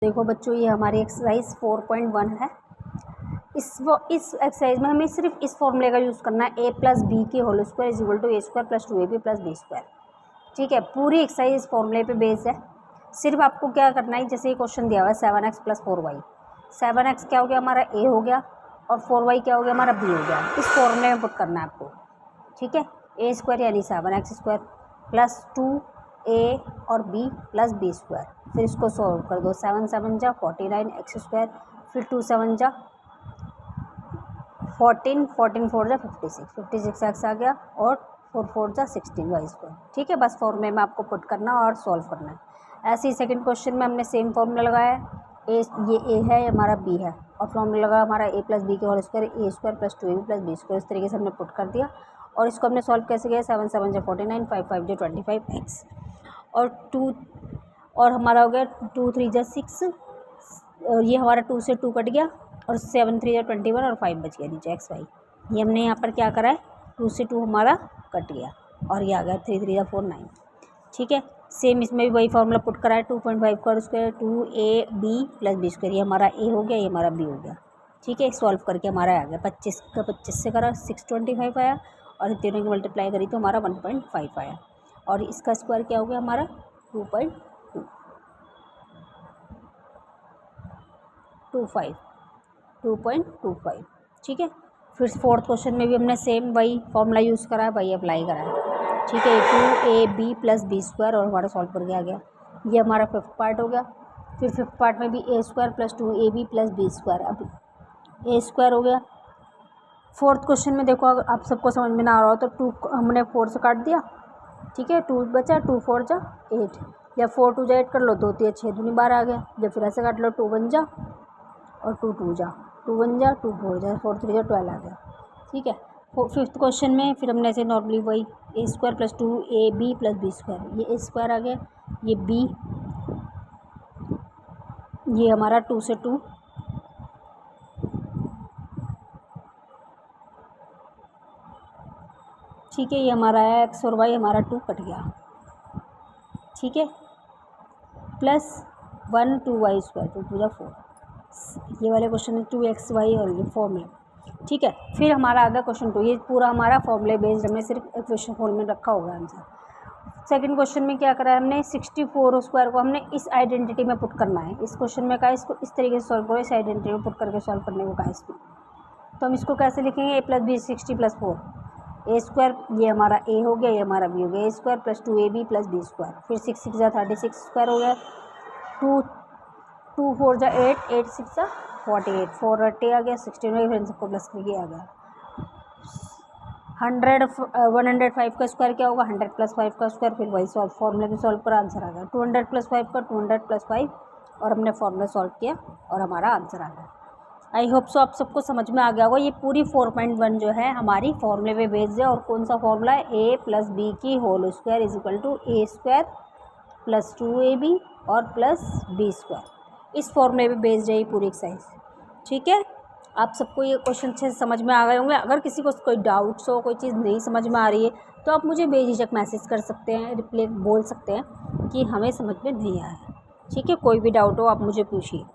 देखो बच्चों, ये हमारी एक्सरसाइज 4.1 है। इस एक्सरसाइज में हमें सिर्फ इस फॉर्मूले का यूज़ करना है, a प्लस बी की whole square is equal to a square plus 2ab plus B square. ठीक है, पूरी एक्सरसाइज इस फॉर्मूले पे बेस्ड है। सिर्फ आपको क्या करना है, जैसे ये क्वेश्चन दिया हुआ है 7x प्लस 4y। 7x क्या हो गया हमारा a हो गया, और 4y क्या हो गया हमारा b हो गया। इस फॉर्मूले में पुट करना है आपको। ठीक है, a स्क्वायर यानी 7x स्क्वायर प्लस 2a और b प्लस बी स्क्वायर। फिर इसको सॉल्व कर दो, 7 7 जा 49x स्क्वायर, फिर 2 7 जा 14 14 4 जा 56 x आ गया, और 4 4 जा 16y स्क्वायर। ठीक है, बस फॉर्मूले में आपको पुट करना और सॉल्व करना है। ऐसे ही सेकंड क्वेश्चन में हमने सेम फॉर्मूला लगाया है, ये a है, हमारा b है, और फॉर्मूला लगा हमारा a प्लस बी के whole square a square plus 2ab plus B square. इस तरीके से हमने पुट कर दिया, और इसको हमने सॉल्व कैसे किया, 7 7 जा 49 5 5 जा 25x, और 2 और हमारा हो गया 2 3 जा 6, और ये हमारा 2 से 2 कट गया, और 7 3 जा 21 और 5 बच गया नीचे x y। ये हमने यहाँ पर क्या करा है, 2 से 2 हमारा कट गया, और ये आ गया 3 3 जा 4 9। ठीक है, सेम इसमें भी वही फॉर्मूला पुट करा है, 2.5 का square 2ab plus B square. ये हमारा a हो गया, ये हमारा b हो गया। ठीक है, सॉल्व करके हमारा आ गया 25 का 25 से करा 625 आया, और तीनों की मल्टीप्लाई करी तो हमारा 1.5 आया, और इसका स्क्वायर क्या हो गया हमारा 2.25। ठीक है, फिर फोर्थ क्वेश्चन में भी हमने सेम वही फॉर्मूला यूज़ करा है, वही अप्लाई करा है। ठीक है, 2ab प्लस बी स्क्वायर, और हमारा सॉल्व करके आ गया। ये हमारा फिफ्थ पार्ट हो गया। फिर फिफ्थ पार्ट में भी a square plus 2ab plus B square, अब a स्क्वायर हो गया। फोर्थ क्वेश्चन में देखो, अगर आप सबको समझ में ना आ रहा हो तो 2 हमने 4 से काट दिया। ठीक है, 2 बचा, 2 4 जा 8, या 4 2 जा 8 कर लो, 2 3 6 दूनी 12 आ गया। या फिर ऐसे काट लो, 2 1 जा और 2 2 जा 2 1 जा 2 4 जा 4 3 जा 12 आ गया। ठीक है, फिफ्थ क्वेश्चन में फिर हमने ऐसे नॉर्मली वही a square plus 2ab plus B square, ये a स्क्वायर आ गया, ये b, ये हमारा 2 से 2, ठीक है, ये हमारा है x और y, हमारा 2 कट गया। ठीक है, प्लस 1 2y स्क्वायर 2 2 जा 4, ये वाले क्वेश्चन में 2xy और ये 4 में। ठीक है, फिर हमारा आ गया क्वेश्चन 2। ये पूरा हमारा फॉर्मूले बेस्ड, हमने सिर्फ इक्वेशन फॉर्म में रखा होगा आंसर। सेकंड क्वेश्चन में क्या करा है हमने, 64 स्क्वायर को हमने इस आइडेंटिटी में पुट करना है। इस क्वेश्चन में कहा इसको इस तरीके से सॉल्व करो, इस आइडेंटिटी में पुट करके सॉल्व करने को कहा इसको। तो हम इसको कैसे लिखेंगे, a plus B 60 plus 4 a square, ये हमारा a हो गया, ये हमारा b हो गया, a square plus 2ab plus B square. फिर 6 6 जा 36 स्क्वायर हो गया, 2 2 4 जा 8 8 6 जा 48 4 80 आ गया, 16 फिर सबको प्लस करके आ गया। 105 का स्क्वायर क्या होगा, 100 प्लस 5 का स्क्वायर। फिर वही सॉल्व फॉर्मूले में सॉल्व कर आंसर आ गया 200 प्लस 5 का 200 प्लस 5, और हमने फॉर्मूला सॉल्व किया और हमारा आंसर आ गया। आई होप सो आप सबको समझ में आ गया होगा। ये पूरी 4.1 जो है हमारी फॉर्मूले पे बेस्ड है, और कौन सा फॉर्मूला है, a प्लस बी की whole square is equal to a square plus 2ab और प्लस बी स्क्वायर। इस फॉर्मूले पे बेस्ड है ये पूरी एक्सरसाइज। ठीक है, आप सबको ये क्वेश्चन अच्छे से समझ में आ गए होंगे। अगर किसी को कोई डाउट्स हो, कोई चीज़ नहीं समझ में आ रही है, तो आप मुझे बेझिझक मैसेज कर सकते हैं, रिप्लाई बोल सकते हैं कि हमें समझ में नहीं आया है। ठीक है, कोई भी डाउट हो आप मुझे पूछिए।